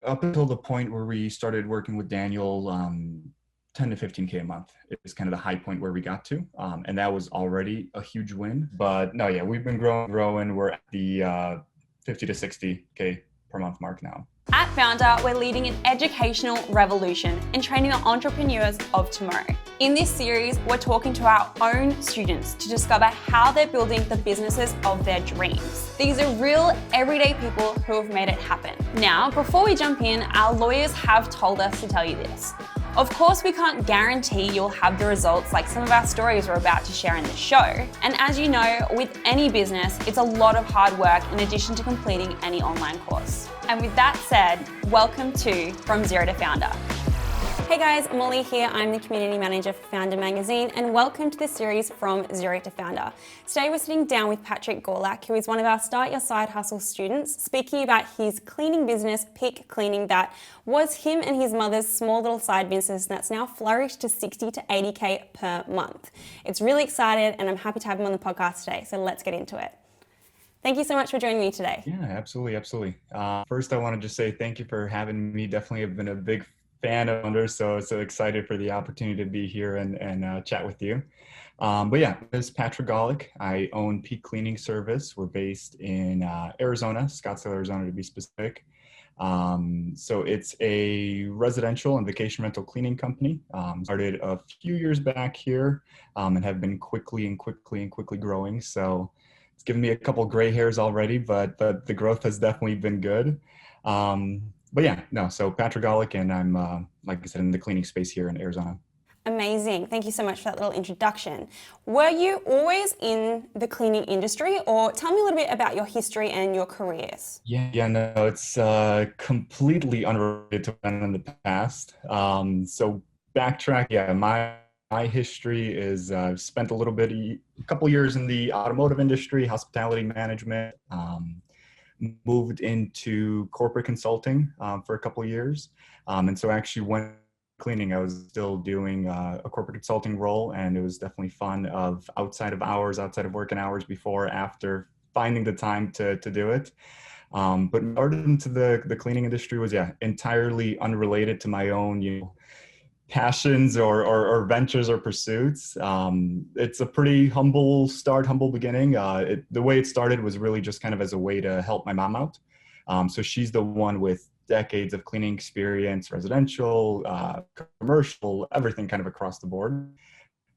up until the point where we started working with Daniel, 10 to 15K a month is kind of the high point where we got to. And that was already a huge win. But no, yeah, we've been growing. We're at the 50 to 60K per month mark now. At Foundr, we're leading an educational revolution and training the entrepreneurs of tomorrow. In this series, we're talking to our own students to discover how they're building the businesses of their dreams. These are real, everyday people who have made it happen. Now, before we jump in, our lawyers have told us to tell you this. Of course, we can't guarantee you'll have the results like some of our stories we're about to share in this show. And as you know, with any business, it's a lot of hard work in addition to completing any online course. And with that said, welcome to From Zero to Foundr. Hey guys, Molly here. I'm the community manager for Foundr magazine, and welcome to the series From Zero to Foundr. Today we're sitting down with Patryk Gawlak, who is one of our Start Your Side Hustle students, speaking about his cleaning business, Pick Cleaning, that was him and his mother's small little side business that's now flourished to 60 to 80K per month. It's really exciting, and I'm happy to have him on the podcast today, so let's get into it. Thank you so much for joining me today. Yeah, absolutely. First, I want to just say thank you for having me. Definitely have been a big fan of Foundr, so excited for the opportunity to be here and chat with you. But yeah, this is Patryk Gawlak. I own Peak Cleaning Service. We're based in Arizona, Scottsdale, Arizona to be specific. So it's a residential and vacation rental cleaning company. Started a few years back here and have been quickly growing. So it's given me a couple gray hairs already, but the growth has definitely been good. But yeah, no, so Patryk Gawlak, and I'm, like I said, in the cleaning space here in Arizona. Amazing. Thank you so much for that little introduction. Were you always in the cleaning industry, or tell me a little bit about your history and your careers? Yeah, no, it's completely unrelated to what I've done in the past. So backtrack, yeah, my history is I've spent a couple years in the automotive industry, hospitality management, moved into corporate consulting for a couple of years. And so actually when cleaning, I was still doing a corporate consulting role, and it was definitely fun of outside of working hours, before, after, finding the time to do it. But started into the cleaning industry was, yeah, entirely unrelated to my own, passions or ventures or pursuits. It's a pretty humble start, humble beginning. The way it started was really just kind of as a way to help my mom out. So she's the one with decades of cleaning experience, residential, commercial, everything kind of across the board.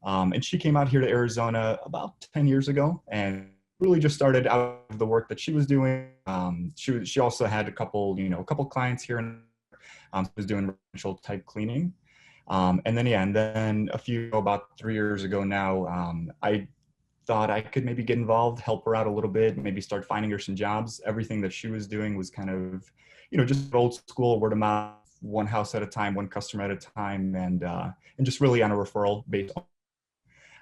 And she came out here to Arizona about 10 years ago and really just started out of the work that she was doing. She also had a couple clients here, and was doing residential type cleaning. And then about 3 years ago now, I thought I could maybe get involved, help her out a little bit, maybe start finding her some jobs. Everything that she was doing was kind of, just old school, word of mouth, one house at a time, one customer at a time, and just really on a referral basis.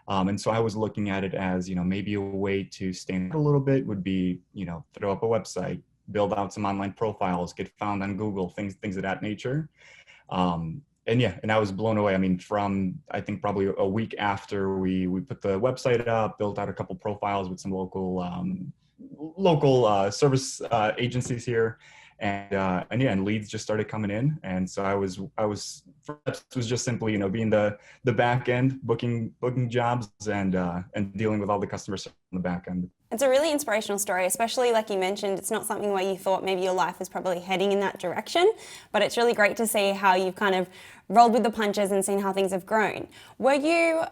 And so I was looking at it as, maybe a way to stand out a little bit would be, throw up a website, build out some online profiles, get found on Google, things of that nature. And I was blown away. I mean, I think probably a week after we put the website up, built out a couple profiles with some local service agencies here, and leads just started coming in. And so I was just simply, being the back end, booking jobs and dealing with all the customers on the back end. It's a really inspirational story, especially like you mentioned, it's not something where you thought maybe your life was probably heading in that direction, but it's really great to see how you've kind of rolled with the punches and seen how things have grown. Were you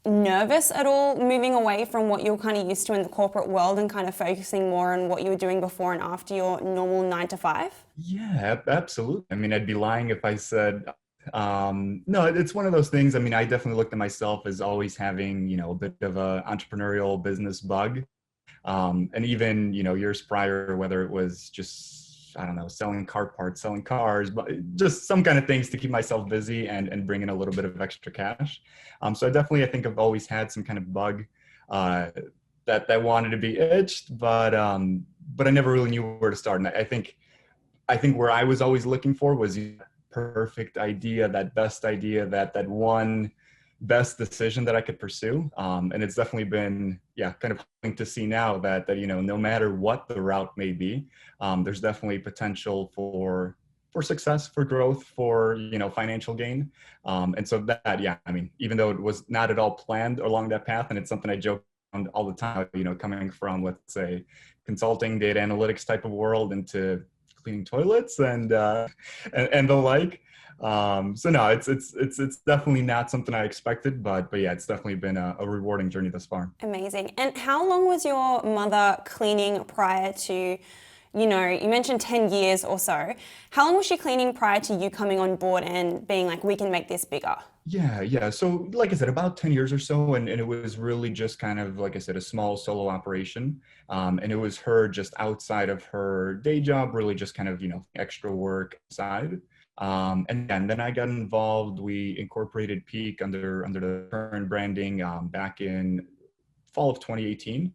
nervous at all moving away from what you were kind of used to in the corporate world and kind of focusing more on what you were doing before and after your normal 9 to 5? Yeah, absolutely. I mean, I'd be lying if I said no, it's one of those things. I mean, I definitely looked at myself as always having, a bit of a entrepreneurial business bug. And even, years prior, whether it was just, I don't know, selling car parts, selling cars, but just some kind of things to keep myself busy and bring in a little bit of extra cash. So I think I've always had some kind of bug that wanted to be itched, but I never really knew where to start. And I think where I was always looking for was perfect idea, that best idea, that one best decision that I could pursue. And it's definitely been, yeah, kind of humbling to see now that, you know, no matter what the route may be, there's definitely potential for success, for growth, for, you know, financial gain. And so that, yeah, I mean, even though it was not at all planned along that path, and it's something I joke around all the time, you know, coming from, let's say, consulting, data analytics type of world into cleaning toilets and the like. So no, it's definitely not something I expected, but yeah, it's definitely been a rewarding journey thus far. Amazing. And how long was your mother cleaning prior to, you know, you mentioned 10 years or so. How long was she cleaning prior to you coming on board and being like, we can make this bigger? Yeah. So like I said, about 10 years or so, and it was really just kind of, like I said, a small solo operation. And it was her just outside of her day job, really just kind of, you know, extra work side. And then I got involved. We incorporated Peak under the current branding back in fall of 2018.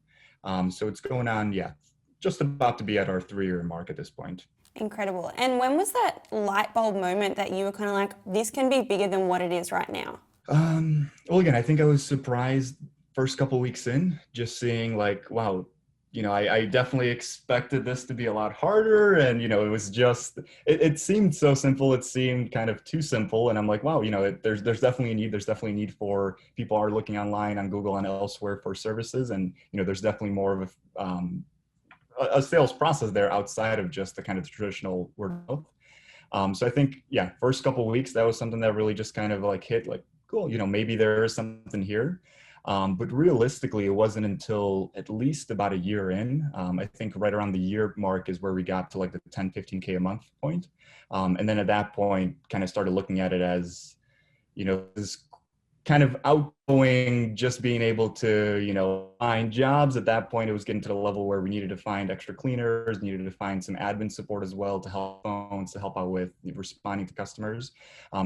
So it's going on, yeah, just about to be at our 3-year mark at this point. Incredible. And when was that light bulb moment that you were kind of like, this can be bigger than what it is right now? Well, again, I think I was surprised first couple weeks in, just seeing like, wow, you know, I definitely expected this to be a lot harder. And, you know, it was just, it seemed so simple. It seemed kind of too simple. And I'm like, wow, you know, there's definitely a need. There's definitely a need for people are looking online on Google and elsewhere for services. And, you know, there's definitely more of a sales process there outside of just the kind of traditional word of mouth. So I think, yeah, first couple of weeks, that was something that really just kind of like hit like, cool, you know, maybe there is something here. But realistically, it wasn't until at least about a year in, I think right around the year mark is where we got to like the 10, 15K a month point. And then at that point, kind of started looking at it as, you know, this kind of outgoing, just being able to, you know, find jobs. At that point, it was getting to the level where we needed to find extra cleaners, needed to find some admin support as well to help phones, to help out with responding to customers.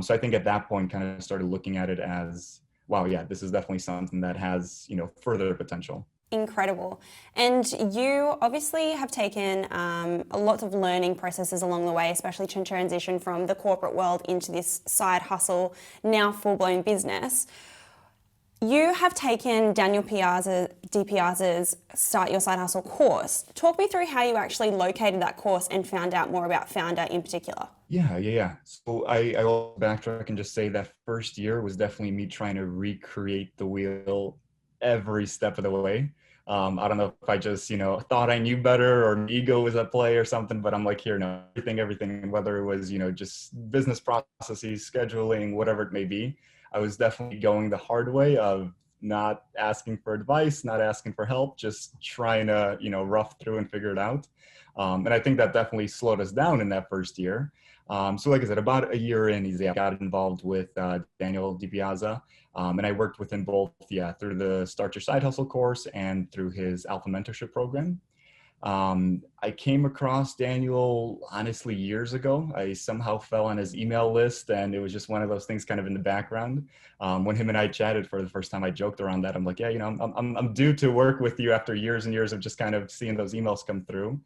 So I think at that point, kind of started looking at it as, wow, yeah, this is definitely something that has, you know, further potential. Incredible. And you obviously have taken a lot of learning processes along the way, especially to transition from the corporate world into this side hustle, now full-blown business. You have taken Daniel DiPiazza's Start Your Side Hustle course. Talk me through how you actually located that course and found out more about Foundr in particular. Yeah. So I will backtrack and just say that first year was definitely me trying to recreate the wheel every step of the way. I don't know if I just, you know, thought I knew better or ego was at play or something, but I'm like, here, no, everything, whether it was, you know, just business processes, scheduling, whatever it may be. I was definitely going the hard way of not asking for advice, not asking for help, just trying to, you know, rough through and figure it out. And I think that definitely slowed us down in that first year. So like I said, about a year in, I got involved with Daniel DiPiazza. And I worked with him both, yeah, through the Start Your Side Hustle course and through his Alpha Mentorship program. I came across Daniel, honestly, years ago. I somehow fell on his email list, and it was just one of those things kind of in the background. When him and I chatted for the first time, I joked around that. I'm like, yeah, you know, I'm due to work with you after years and years of just kind of seeing those emails come through.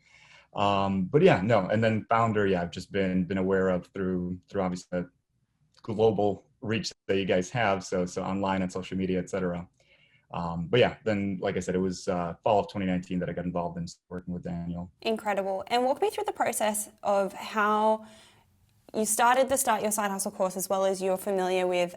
But yeah, no. And then Foundr, yeah, I've just been aware of through obviously the global reach that you guys have. So online and social media, etc. But yeah, then like I said, it was fall of 2019 that I got involved in working with Daniel. Incredible. And walk me through the process of how you started the Start Your Side Hustle course, as well as you're familiar with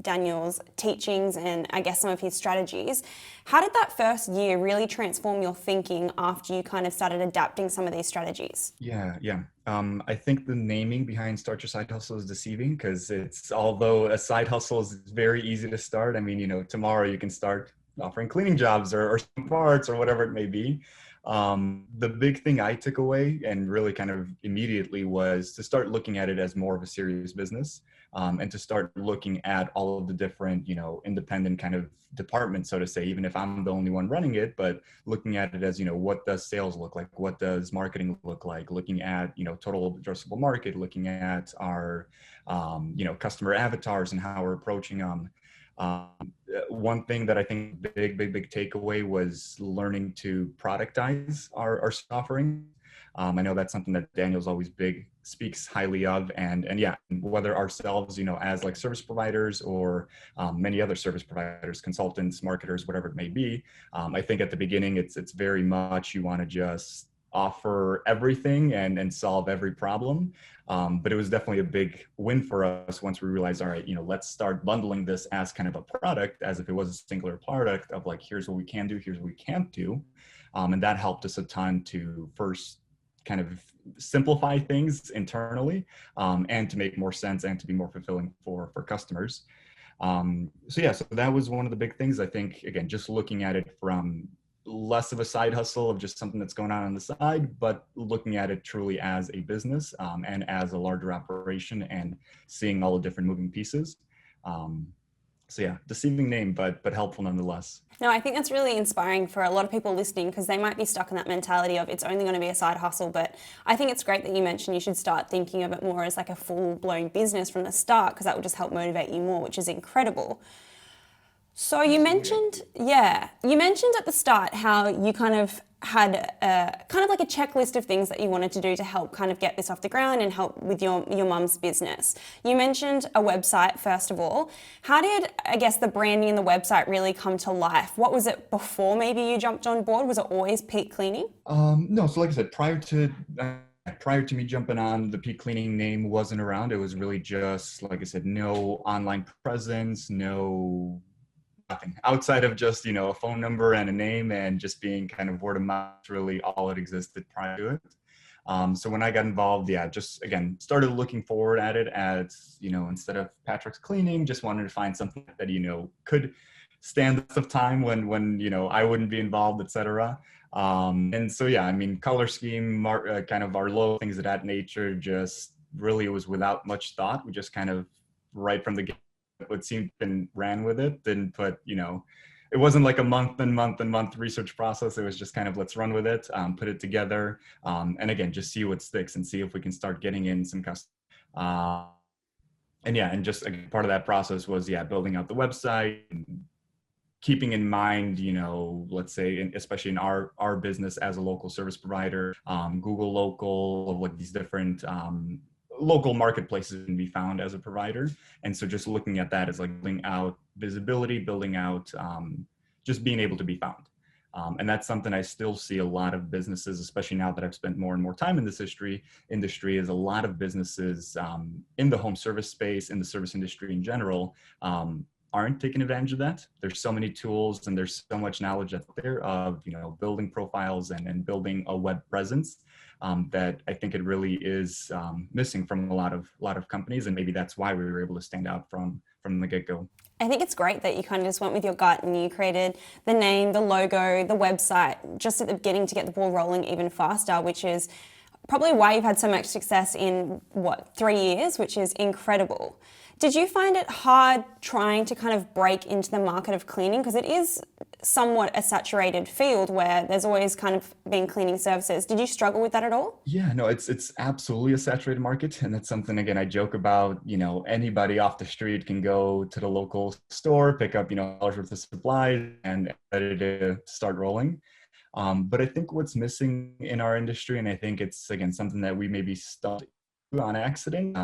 Daniel's teachings and I guess some of his strategies. How did that first year really transform your thinking after you kind of started adapting some of these strategies? Yeah. I think the naming behind Start Your Side Hustle is deceiving because it's, although a side hustle is very easy to start. I mean, you know, tomorrow you can start offering cleaning jobs or some parts or whatever it may be. The big thing I took away and really kind of immediately was to start looking at it as more of a serious business, and to start looking at all of the different, you know, independent kind of departments, so to say, even if I'm the only one running it, but looking at it as, you know, what does sales look like? What does marketing look like? Looking at, you know, total addressable market, looking at our, you know, customer avatars and how we're approaching them. One thing that I think big takeaway was learning to productize our offering. I know that's something that Daniel's always big speaks highly of. And yeah, whether ourselves, as like service providers or many other service providers, consultants, marketers, whatever it may be, I think at the beginning, it's very much you want to just offer everything and solve every problem. But it was definitely a big win for us once we realized, all right, let's start bundling this as kind of a product, as if it was a singular product of like, here's what we can do, here's what we can't do. And that helped us a ton to first kind of simplify things internally, and to make more sense and to be more fulfilling for customers. So that was one of the big things. I think, again, just looking at it from less of a side hustle of just something that's going on the side, but looking at it truly as a business, and as a larger operation, and seeing all the different moving pieces. So yeah, deceiving name, but helpful nonetheless. No, I think that's really inspiring for a lot of people listening, because they might be stuck in that mentality of it's only going to be a side hustle. But I think it's great that you mentioned you should start thinking of it more as like a full-blown business from the start, because that will just help motivate you more, which is incredible. So you mentioned at the start how you kind of had kind of like a checklist of things that you wanted to do to help kind of get this off the ground and help with your mum's business. You mentioned a website, first of all. How did, I guess, the branding and the website really come to life? What was it before maybe you jumped on board? Was it always Peak Cleaning? No, so like I said, prior to me jumping on, the Peak Cleaning name wasn't around. It was really just, like I said, no online presence, nothing outside of just, a phone number and a name, and just being kind of word of mouth, really all that existed prior to it. So when I got involved, just again, started looking forward at it as, instead of Patryk's Cleaning, just wanted to find something that, could stand the test of time when I wouldn't be involved, etc. And so, color scheme, kind of our logo, things of that nature, just really, it was without much thought. We just kind of right from the get, what seemed and ran with it. Didn't put, it wasn't like a month and month research process. It was just kind of, let's run with it, put it together. And again, just see what sticks and see if we can start getting in some customers. And just part of that process was, building out the website, keeping in mind, let's say, especially in our business as a local service provider, Google Local, like these different local marketplaces can be found as a provider. And so just looking at that as like building out visibility, building out just being able to be found. And that's something I still see a lot of businesses, especially now that I've spent more and more time in this industry, is a lot of businesses in the home service space, in the service industry in general, aren't taking advantage of that. There's so many tools and there's so much knowledge out there of, building profiles and building a web presence, that I think it really is missing from a lot of companies. And maybe that's why we were able to stand out from the get-go. I think it's great that you kind of just went with your gut and you created the name, the logo, the website, just at the beginning to get the ball rolling even faster, which is probably why you've had so much success in, 3 years, which is incredible. Did you find it hard trying to kind of break into the market of cleaning? Because it is somewhat a saturated field where there's always kind of been cleaning services. Did you struggle with that at all? Yeah, no, it's absolutely a saturated market. And that's something, again, I joke about, anybody off the street can go to the local store, pick up, dollars worth of supplies and ready to start rolling. But I think what's missing in our industry, and I think it's, again, something that we maybe stuck on accident,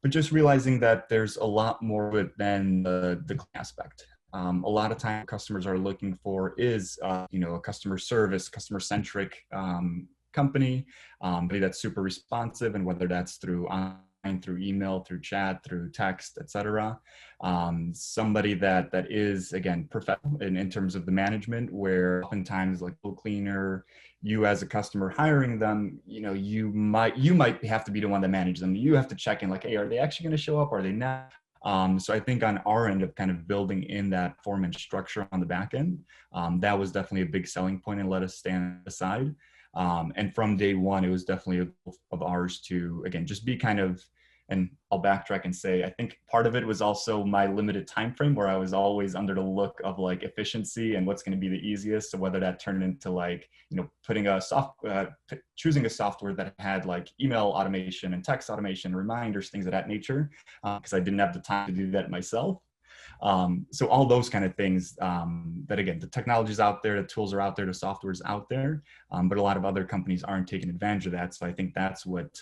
but just realizing that there's a lot more of it than the aspect. A lot of time customers are looking for is, a customer service, customer-centric company, that's super responsive, and whether that's through online, through email, through chat, through text, etc. Somebody that is, again, professional in terms of the management, where oftentimes like a cleaner, you as a customer hiring them, you might have to be the one that manages them. You have to check in like, hey, are they actually going to show up? Are they not? So I think on our end of kind of building in that form and structure on the back end, that was definitely a big selling point and let us stand aside. And from day one, it was definitely a goal of ours to, again, just be kind of, and I'll backtrack and say, I think part of it was also my limited time frame, where I was always under the look of like efficiency and what's going to be the easiest. So whether that turned into like, putting choosing a software that had like email automation and text automation, reminders, things of that nature, because I didn't have the time to do that myself. So all those kind of things that, again, the technology's out there, the tools are out there, the software's out there, but a lot of other companies aren't taking advantage of that. So I think that's what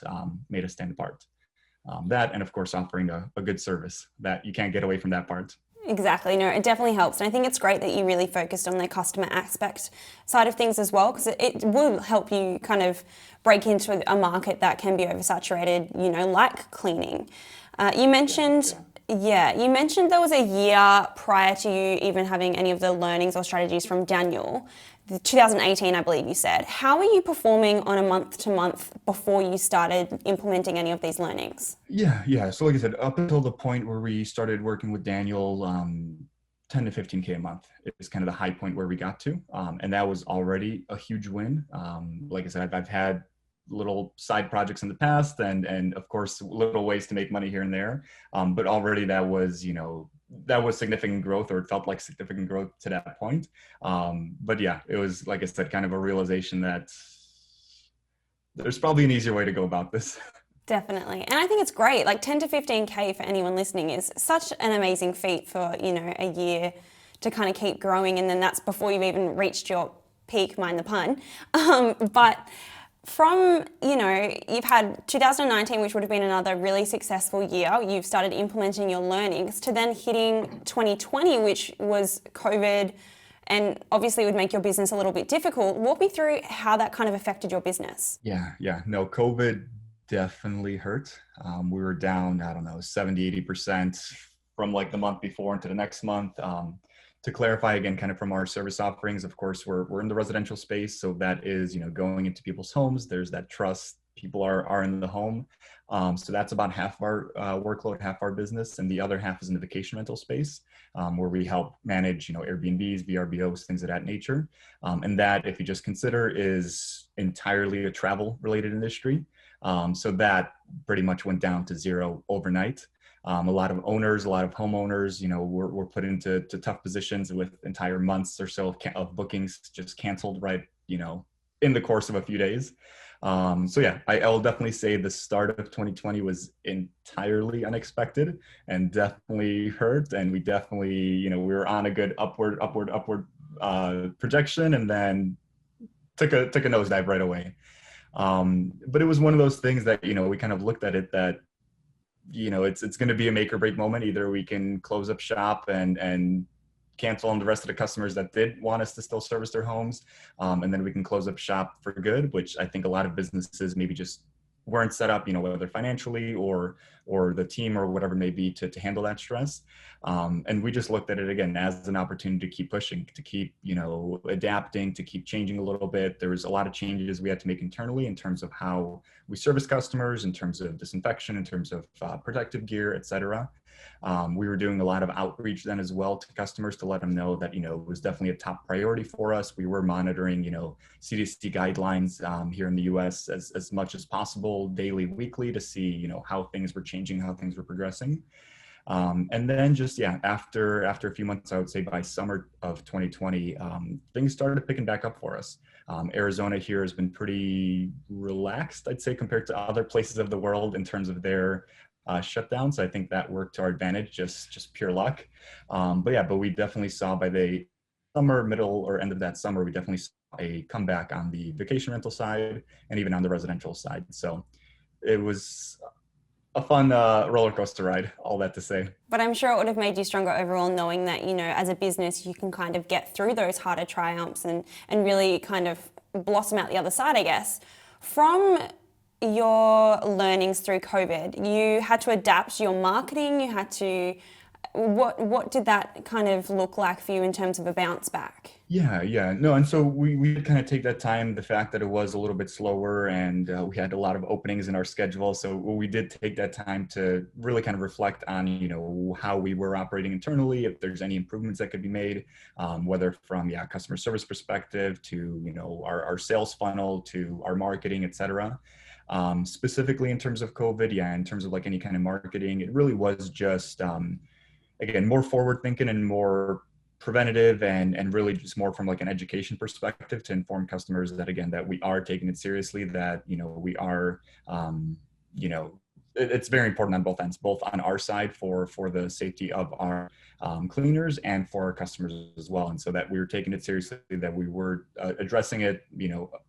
made us stand apart. That, and of course, offering a good service, that you can't get away from that part. Exactly. No, it definitely helps. And I think it's great that you really focused on the customer aspect side of things as well, because it will help you kind of break into a market that can be oversaturated, like cleaning. You mentioned, you mentioned there was a year prior to you even having any of the learnings or strategies from Daniel. 2018, I believe you said. How are you performing on a month to month before you started implementing any of these learnings? Yeah. So like I said, up until the point where we started working with Daniel, 10 to 15K a month is kind of the high point where we got to. And that was already a huge win. Like I said, I've had little side projects in the past and of course, little ways to make money here and there. But already that was, that was significant growth, or it felt like significant growth to that point. But yeah, it was, like I said, kind of a realization that there's probably an easier way to go about this. Definitely. And I think it's great. Like 10 to 15K for anyone listening is such an amazing feat for, a year to kind of keep growing. And then that's before you've even reached your peak, mind the pun. But from, you've had 2019, which would have been another really successful year. You've started implementing your learnings to then hitting 2020, which was COVID and obviously would make your business a little bit difficult. Walk me through how that kind of affected your business. Yeah. No, COVID definitely hurt. We were down, I don't know, 70, 80% from like the month before into the next month. To clarify again, kind of from our service offerings, of course, we're in the residential space. So that is, going into people's homes. There's that trust. People are in the home. So that's about half of our workload, half our business. And the other half is in the vacation rental space, where we help manage, Airbnbs, VRBOs, things of that nature. And that, if you just consider, is entirely a travel related industry. So that pretty much went down to zero overnight. A lot of owners, a lot of homeowners, were put into tough positions with entire months or so of bookings just canceled right, in the course of a few days. So yeah, I'll definitely say the start of 2020 was entirely unexpected and definitely hurt. And we definitely, we were on a good upward projection, and then took a nosedive right away. But it was one of those things that, we kind of looked at it that, it's going to be a make or break moment. Either we can close up shop and cancel on the rest of the customers that did want us to still service their homes. And then we can close up shop for good, which I think a lot of businesses maybe just weren't set up, whether financially or the team or whatever it may be to handle that stress. And we just looked at it again as an opportunity to keep pushing, to keep, adapting, to keep changing a little bit. There was a lot of changes we had to make internally in terms of how we service customers, in terms of disinfection, in terms of protective gear, et cetera. We were doing a lot of outreach then as well to customers to let them know that, it was definitely a top priority for us. We were monitoring, CDC guidelines here in the US as much as possible, daily, weekly, to see, how things were changing, how things were progressing. And then just, after a few months, I would say by summer of 2020, things started picking back up for us. Arizona here has been pretty relaxed, I'd say, compared to other places of the world in terms of their shutdowns. I think that worked to our advantage, just pure luck. But we definitely saw by the summer, middle or end of that summer, we definitely saw a comeback on the vacation rental side and even on the residential side. So it was a fun roller coaster ride, all that to say. But I'm sure it would have made you stronger overall, knowing that, as a business, you can kind of get through those harder triumphs and really kind of blossom out the other side, I guess. From your learnings through COVID, you had to adapt your marketing, you had to, what did that kind of look like for you in terms of a bounce back? Yeah. No, and so we kind of take that time, the fact that it was a little bit slower and we had a lot of openings in our schedule. So we did take that time to really kind of reflect on, how we were operating internally, if there's any improvements that could be made, whether from, customer service perspective to, our sales funnel to our marketing, et cetera. Specifically in terms of COVID, in terms of like any kind of marketing, it really was just, again, more forward thinking and more preventative and really just more from like an education perspective to inform customers that, again, that we are taking it seriously, that, we are, it's very important on both ends, both on our side for the safety of our cleaners and for our customers as well. And so that we were taking it seriously, that we were addressing it,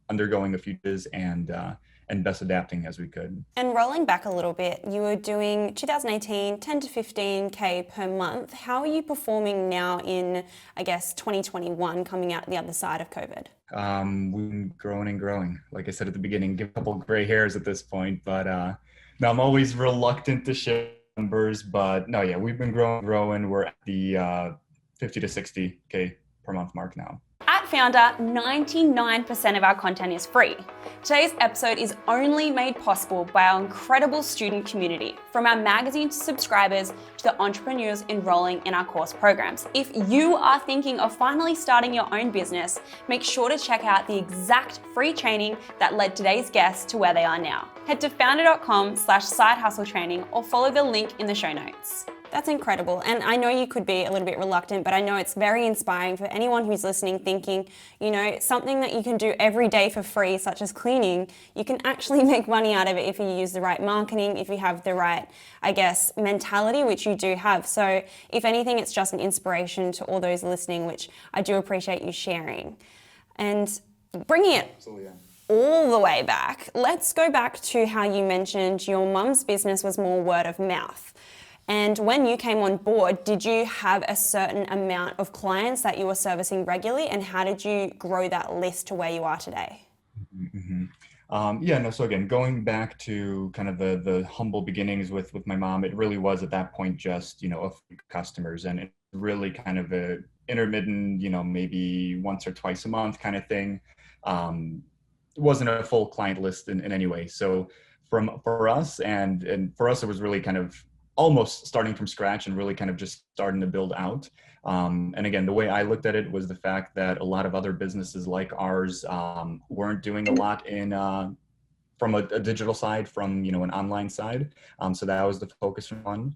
undergoing a few days and best adapting as we could. And rolling back a little bit, you were doing 2018, 10 to 15K per month. How are you performing now in, I guess, 2021, coming out the other side of COVID? We've been growing and growing. Like I said at the beginning, give a couple gray hairs at this point, but no, I'm always reluctant to share numbers, but no, yeah, we've been growing. We're at the 50 to 60K per month mark now. At Foundr, 99% of our content is free. Today's episode is only made possible by our incredible student community, from our magazine subscribers to the entrepreneurs enrolling in our course programs. If you are thinking of finally starting your own business, make sure to check out the exact free training that led today's guests to where they are now. Head to foundr.com/sidehustletraining or follow the link in the show notes. That's incredible. And I know you could be a little bit reluctant, but I know it's very inspiring for anyone who's listening, thinking, something that you can do every day for free, such as cleaning, you can actually make money out of it if you use the right marketing, if you have the right, mentality, which you do have. So if anything, it's just an inspiration to all those listening, which I do appreciate you sharing. And bringing it all the way back, let's go back to how you mentioned your mum's business was more word of mouth. And when you came on board, did you have a certain amount of clients that you were servicing regularly, and how did you grow that list to where you are today? Mm-hmm. So again, going back to kind of the humble beginnings with my mom, it really was at that point just, a few customers, and it really kind of a intermittent, maybe once or twice a month kind of thing. It wasn't a full client list in any way. So for us, and for us, it was really kind of almost starting from scratch and really kind of just starting to build out. And again, the way I looked at it was the fact that a lot of other businesses like ours weren't doing a lot in from a digital side, from an online side. So that was the focus one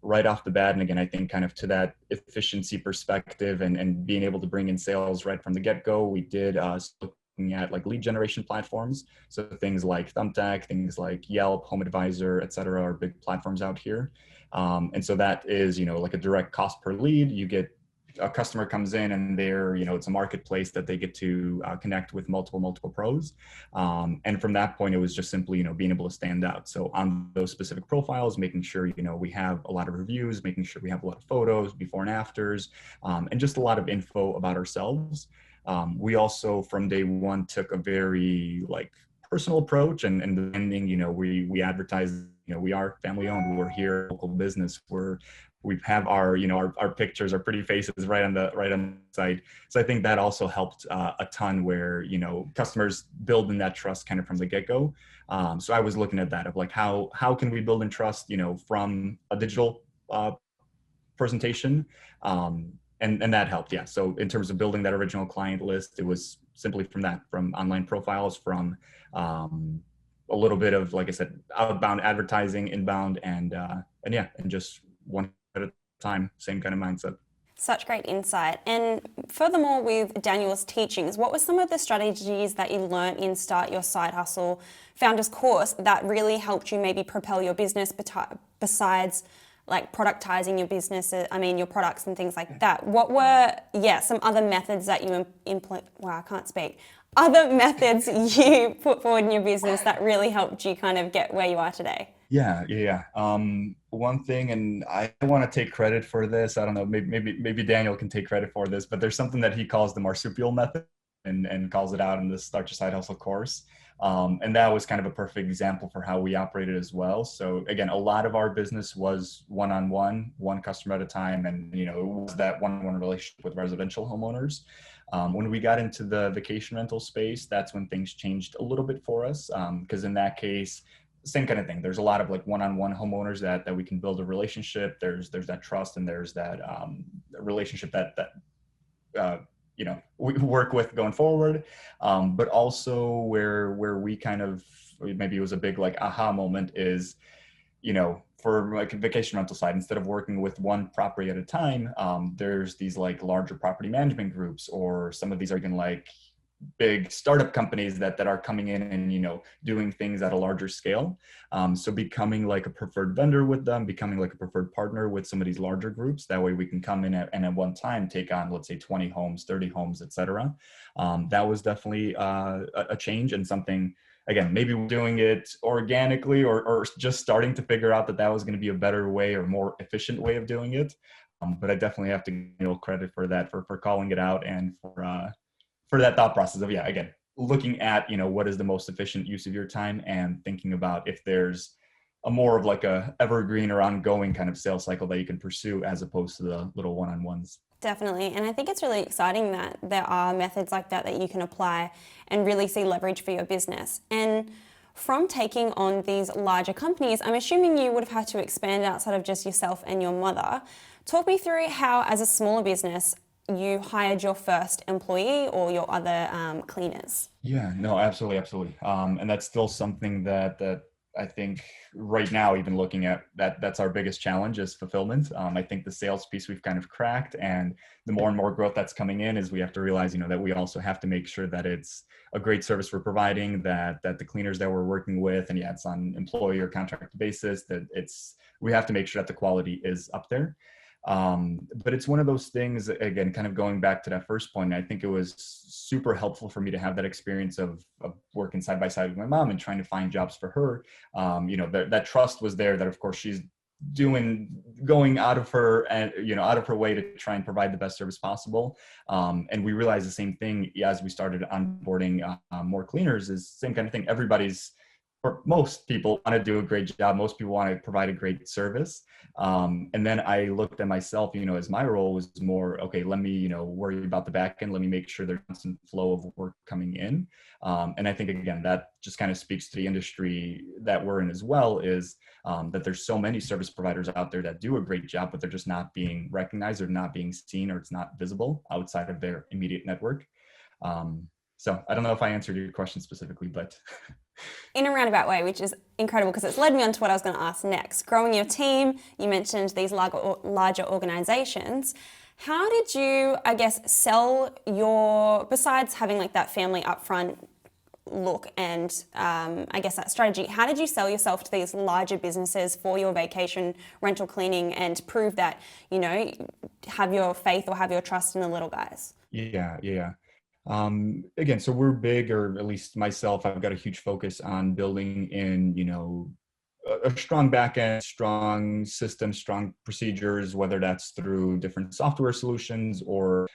right off the bat. And again, I think kind of to that efficiency perspective and being able to bring in sales right from the get-go, we did looking at like lead generation platforms. So things like Thumbtack, things like Yelp, Home Advisor, et cetera, are big platforms out here. And so that is, like a direct cost per lead. You get a customer comes in and they're, it's a marketplace that they get to connect with multiple pros. And from that point, it was just simply, being able to stand out. So on those specific profiles, making sure, we have a lot of reviews, making sure we have a lot of photos, before and afters, and just a lot of info about ourselves. We also, from day one, took a very personal approach, and ending, we advertise, we are family owned. We're here, local business. We have our, our pictures, our pretty faces right on the site. So I think that also helped a ton, where customers build in that trust kind of from the get-go. So I was looking at that of how can we build in trust, from a digital presentation. And that helped, yeah. So in terms of building that original client list, it was simply from online profiles, from a little bit of, like I said, outbound advertising, inbound, and just one at a time, same kind of mindset. Such great insight. And furthermore, with Daniel's teachings, what were some of the strategies that you learned in Start Your Side Hustle Founders course that really helped you maybe propel your business, besides productizing your business, your products and things like that? What were, some other methods that you other methods you put forward in your business that really helped you kind of get where you are today? Yeah. One thing, and I want to take credit for this. I don't know, maybe Daniel can take credit for this, but there's something that he calls the marsupial method, and calls it out in the Start Your Side Hustle course. And that was kind of a perfect example for how we operated as well. So again, a lot of our business was one-on-one, one customer at a time. And, it was that one-on-one relationship with residential homeowners. When we got into the vacation rental space, that's when things changed a little bit for us. Because in that case, same kind of thing. There's a lot of one-on-one homeowners that we can build a relationship. There's that trust, and there's that relationship that we work with going forward. But also where we kind of, maybe it was a big aha moment is, for a vacation rental side, instead of working with one property at a time, there's these larger property management groups, or some of these are even big startup companies that are coming in and, doing things at a larger scale. So becoming like a preferred vendor with them, becoming like a preferred partner with some of these larger groups. That way we can come in and at one time take on, let's say 20 homes, 30 homes, etc. That was definitely a change, and something, again, maybe doing it organically or just starting to figure out that was going to be a better way or more efficient way of doing it. But I definitely have to give credit for that, for calling it out, and for that thought process of, again, looking at, what is the most efficient use of your time, and thinking about if there's a more of like a evergreen or ongoing kind of sales cycle that you can pursue, as opposed to the little one-on-ones. Definitely. And I think it's really exciting that there are methods like that you can apply and really see leverage for your business. And from taking on these larger companies, I'm assuming you would have had to expand outside of just yourself and your mother. Talk me through how, as a smaller business, you hired your first employee or your other cleaners. Yeah, no, absolutely, absolutely. And that's still something that I think right now, even looking at that's our biggest challenge, is fulfillment. I think the sales piece we've kind of cracked, and the more and more growth that's coming in is we have to realize, that we also have to make sure that it's a great service we're providing, that the cleaners that we're working with, and it's on employee or contract basis, that we have to make sure that the quality is up there. But it's one of those things, again, kind of going back to that first point, I think it was super helpful for me to have that experience of working side by side with my mom and trying to find jobs for her. That trust was there, that of course she's going out of her out of her way to try and provide the best service possible. And we realized the same thing as we started onboarding more cleaners, is the same kind of thing. Or most people want to do a great job. Most people want to provide a great service. And then I looked at myself, as my role was more, okay, let me, worry about the back end. Let me make sure there's a constant flow of work coming in. And I think, again, that just kind of speaks to the industry that we're in as well, is that there's so many service providers out there that do a great job, but they're just not being recognized, or not being seen, or it's not visible outside of their immediate network. So I don't know if I answered your question specifically, but in a roundabout way, which is incredible, because it's led me on to what I was going to ask next. Growing your team, you mentioned these larger organizations. How did you, I guess, sell besides having like that family upfront look and I guess that strategy, how did you sell yourself to these larger businesses for your vacation rental cleaning, and prove that, have your faith or have your trust in the little guys? Yeah. Again, so we're big, or at least myself, I've got a huge focus on building in, a strong backend, strong systems, strong procedures, whether that's through different software solutions or,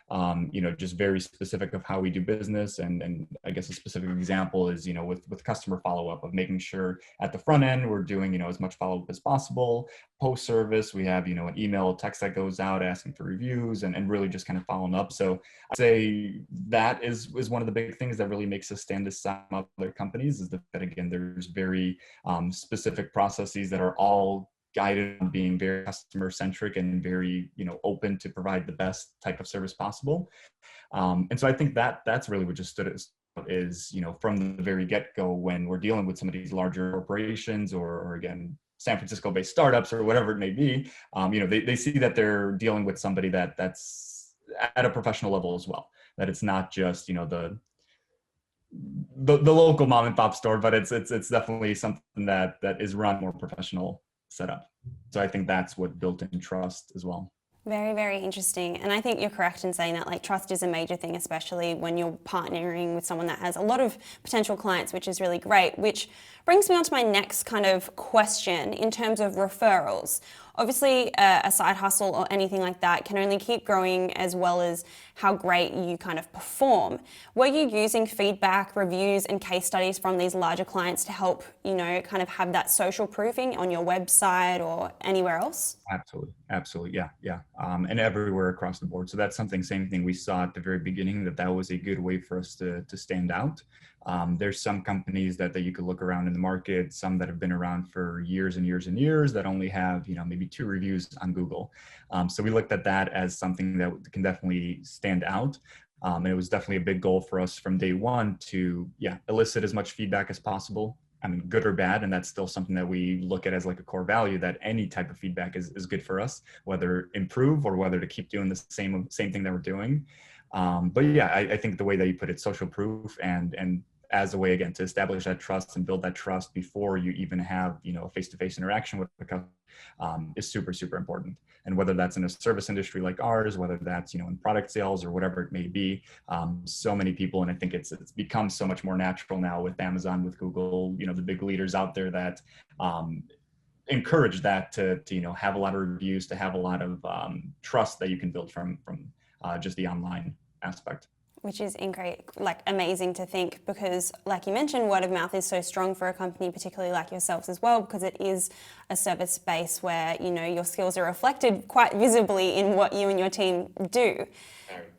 just very specific of how we do business. And I guess a specific example is, with customer follow-up, of making sure at the front end, we're doing, as much follow-up as possible. Post service, we have, an email, text that goes out asking for reviews, and really just kind of following up. So I'd say that is one of the big things that really makes us stand aside from other companies, is that, again, there's very specific processes that are all guided on being very customer centric and very, open to provide the best type of service possible. And so I think that's really what just stood is, from the very get-go, when we're dealing with some of these larger corporations or again, San Francisco based startups or whatever it may be, they see that they're dealing with somebody that's at a professional level as well, that it's not just, the local mom and pop store, but it's definitely something that is run more professional setup. So I think that's what built in trust as well. Very, very interesting. And I think you're correct in saying that, like, trust is a major thing, especially when you're partnering with someone that has a lot of potential clients, which is really great, which brings me on to my next kind of question in terms of referrals. Obviously, a side hustle or anything like that can only keep growing as well as how great you kind of perform. Were you using feedback, reviews, and case studies from these larger clients to help, kind of have that social proofing on your website or anywhere else? Absolutely. Yeah. And everywhere across the board. So that's same thing we saw at the very beginning, that was a good way for us to stand out. There's some companies that you could look around in the market, some that have been around for years and years and years, that only have, maybe 2 reviews on Google. So we looked at that as something that can definitely stand out. And it was definitely a big goal for us from day one to, elicit as much feedback as possible. I mean, good or bad. And that's still something that we look at as like a core value, that any type of feedback is good for us, whether improve or whether to keep doing the same thing that we're doing. But yeah, I think the way that you put it, social proof, and as a way, again, to establish that trust and build that trust before you even have, a face-to-face interaction with the customer, is super, super important. And whether that's in a service industry like ours, whether that's, in product sales or whatever it may be, so many people, and I think it's become so much more natural now with Amazon, with Google, the big leaders out there that encourage that to have a lot of reviews, to have a lot of trust that you can build from just the online aspect. Which is amazing to think, because like you mentioned, word of mouth is so strong for a company, particularly like yourselves as well, because it is a service space where, your skills are reflected quite visibly in what you and your team do.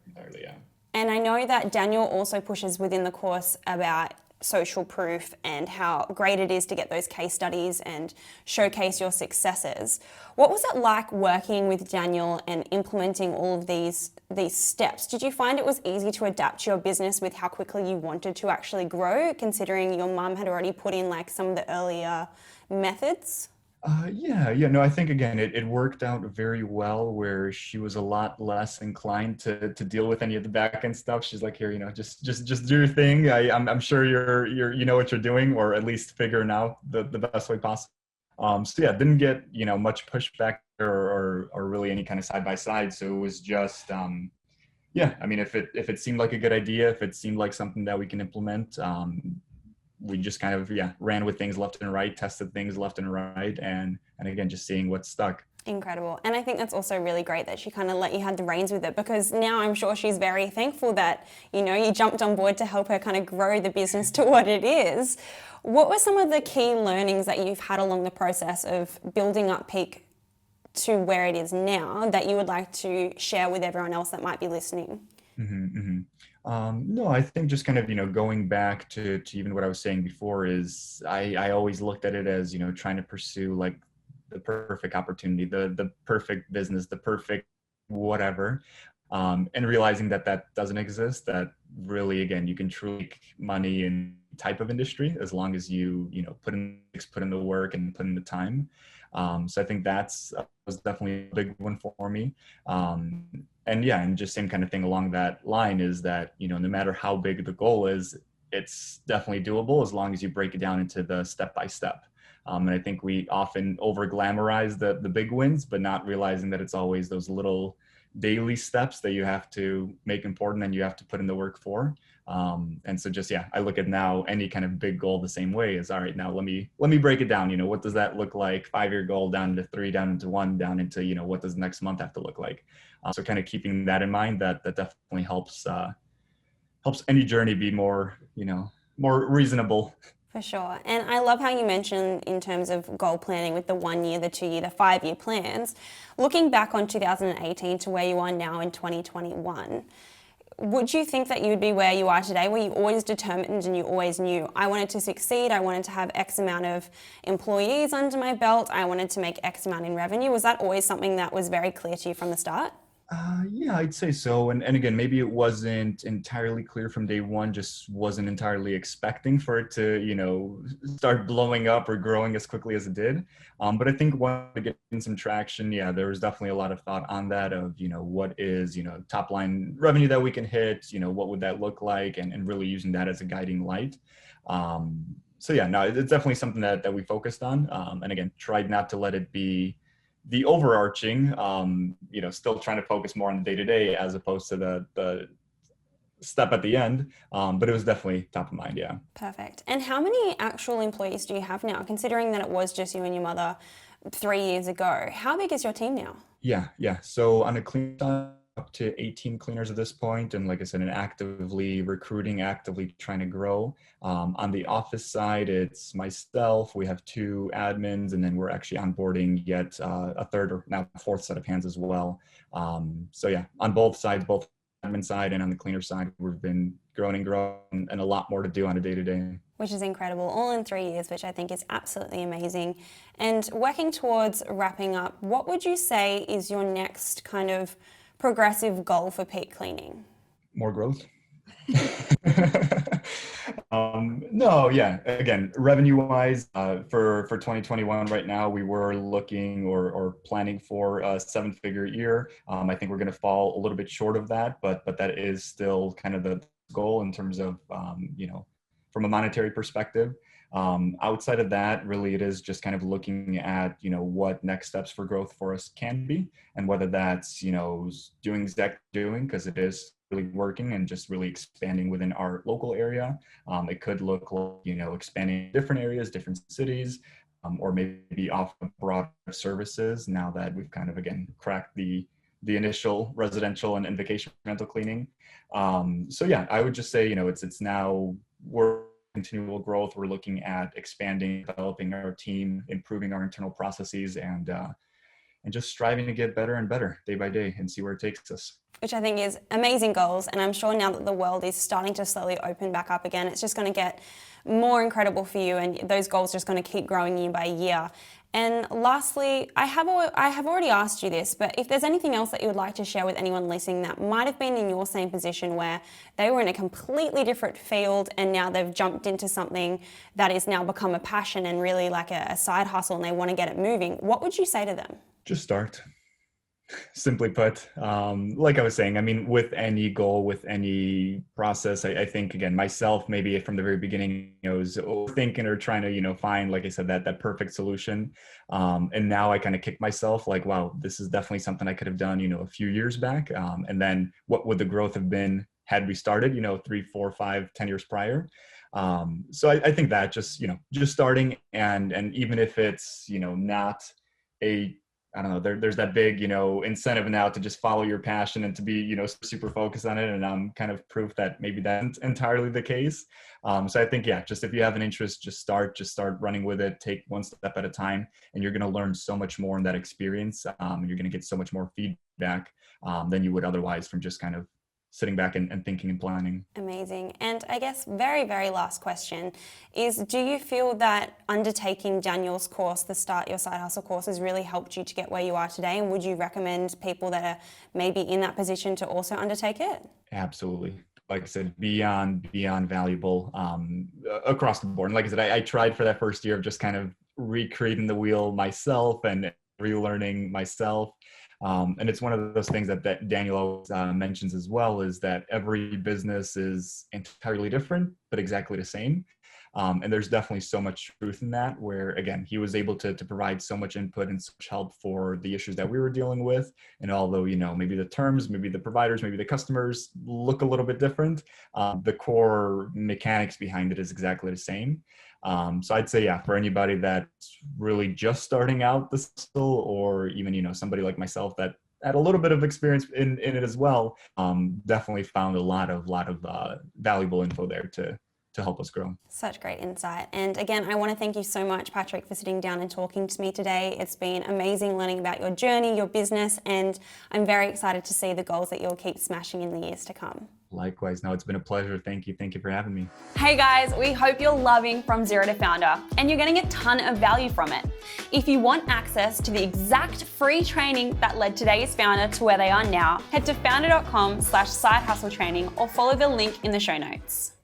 Entirely, yeah. And I know that Daniel also pushes within the course about social proof and how great it is to get those case studies and showcase your successes. What was it like working with Daniel and implementing all of these steps? Did you find it was easy to adapt your business with how quickly you wanted to actually grow, considering your mum had already put in some of the earlier methods? No, I think again, it worked out very well, where she was a lot less inclined to deal with any of the back end stuff. She's like, here, just do your thing. I'm sure you know what you're doing, or at least figuring out the best way possible. So yeah, didn't get, much pushback or really any kind of side by side. So it was just, if it seemed like a good idea, if it seemed like something that we can implement, we just kind of ran with things left and right, tested things left and right, and again, just seeing what stuck. Incredible. And I think that's also really great that she kind of let you have the reins with it, because now I'm sure she's very thankful that, you jumped on board to help her kind of grow the business to what it is. What were some of the key learnings that you've had along the process of building up Peak to where it is now that you would like to share with everyone else that might be listening? No, I think just kind of, going back to even what I was saying before, is I always looked at it as, trying to pursue the perfect opportunity, the perfect business, the perfect whatever, and realizing that doesn't exist, that really, again, you can truly make money in type of industry as long as you put in the work and put in the time. So I think was definitely a big one for me. And just same kind of thing along that line is that, no matter how big the goal is, it's definitely doable as long as you break it down into the step by step. And I think we often over glamorize the big wins, but not realizing that it's always those little daily steps that you have to make important and you have to put in the work for. And so I look at now any kind of big goal the same way as, all right, now let me break it down. What does that look like? 5-year goal down into 3, down into 1, down into, what does next month have to look like? So kind of keeping that in mind, that definitely helps any journey be more reasonable. For sure. And I love how you mentioned in terms of goal planning with the 1 year, the 2 year, the 5-year plans. Looking back on 2018 to where you are now in 2021, would you think that you would be where you are today? Were you always determined and you always knew, I wanted to succeed, I wanted to have X amount of employees under my belt, I wanted to make X amount in revenue? Was that always something that was very clear to you from the start? Yeah, I'd say so. And again, maybe it wasn't entirely clear from day one, just wasn't entirely expecting for it to, start blowing up or growing as quickly as it did. But I think once it getting some traction, there was definitely a lot of thought on that of, what is, top line revenue that we can hit, what would that look like, and really using that as a guiding light. So it's definitely something that we focused on. And again, tried not to let it be the overarching, still trying to focus more on the day-to-day as opposed to the step at the end. But it was definitely top of mind, yeah. Perfect. And how many actual employees do you have now, considering that it was just you and your mother 3 years ago? How big is your team now? Yeah. So on a clean side, up to 18 cleaners at this point, and like I said, and actively recruiting, actively trying to grow. On the office side, it's myself, we have 2 admins, and then we're actually onboarding yet a third or now 4th set of hands as well. On both sides, both admin side and on the cleaner side, we've been growing and a lot more to do on a day-to-day. Which is incredible, all in 3 years, which I think is absolutely amazing. And working towards wrapping up, what would you say is your next kind of progressive goal for Peak Cleaning? More growth. No, yeah. Again, revenue-wise, for 2021 right now, we were looking or planning for a seven-figure year. I think we're going to fall a little bit short of that, but that is still kind of the goal in terms of from a monetary perspective. Outside of that, really, it is just kind of looking at what next steps for growth for us can be, and whether that's doing exactly doing because it is really working and just really expanding within our local area. It could look like, expanding different areas, different cities, or maybe offer broader services now that we've kind of, again, cracked the initial residential and vacation rental cleaning. So yeah, I would just say, it's now we're continual growth. We're looking at expanding, developing our team, improving our internal processes, and just striving to get better and better day by day and see where it takes us. Which I think is amazing goals. And I'm sure now that the world is starting to slowly open back up again, it's just going to get more incredible for you, and those goals are just going to keep growing year by year. And lastly, I have already asked you this, but if there's anything else that you would like to share with anyone listening that might have been in your same position where they were in a completely different field and now they've jumped into something that is now become a passion and really like a side hustle and they want to get it moving, what would you say to them? Just start. Simply put, like I was saying, I mean, with any goal, with any process, I think, again, myself, maybe from the very beginning, was thinking or trying to, find, like I said, that perfect solution. And now I kind of kick myself like, wow, this is definitely something I could have done, a few years back. And then what would the growth have been had we started, 3, 4, 5, 10 years prior? So I think that just starting, and even if it's, not I don't know, there's that big, incentive now to just follow your passion and to be, super focused on it. And I'm kind of proof that maybe that's entirely the case. So I think, yeah, just if you have an interest, just start running with it, take one step at a time, and you're going to learn so much more in that experience. You're going to get so much more feedback than you would otherwise from just kind of sitting back and thinking and planning. Amazing. And I guess very, very last question is, do you feel that undertaking Daniel's course, the Start Your Side Hustle course, has really helped you to get where you are today? And would you recommend people that are maybe in that position to also undertake it? Absolutely. Like I said, beyond valuable across the board. And like I said, I tried for that first year of just kind of recreating the wheel myself and relearning myself. And it's one of those things that Daniel always mentions as well, is that every business is entirely different, but exactly the same. And there's definitely so much truth in that, where, again, he was able to provide so much input and so much help for the issues that we were dealing with. And although, maybe the terms, maybe the providers, maybe the customers look a little bit different, the core mechanics behind it is exactly the same. So I'd say, yeah, for anybody that's really just starting out the skill, or even, somebody like myself that had a little bit of experience in it as well, definitely found a lot of valuable info there to help us grow. Such great insight. And again, I want to thank you so much, Patryk, for sitting down and talking to me today. It's been amazing learning about your journey, your business, and I'm very excited to see the goals that you'll keep smashing in the years to come. Likewise. No, it's been a pleasure. Thank you. Thank you for having me. Hey guys, we hope you're loving From Zero to Foundr and you're getting a ton of value from it. If you want access to the exact free training that led today's founder to where they are now, head to foundr.com/side hustle training or follow the link in the show notes.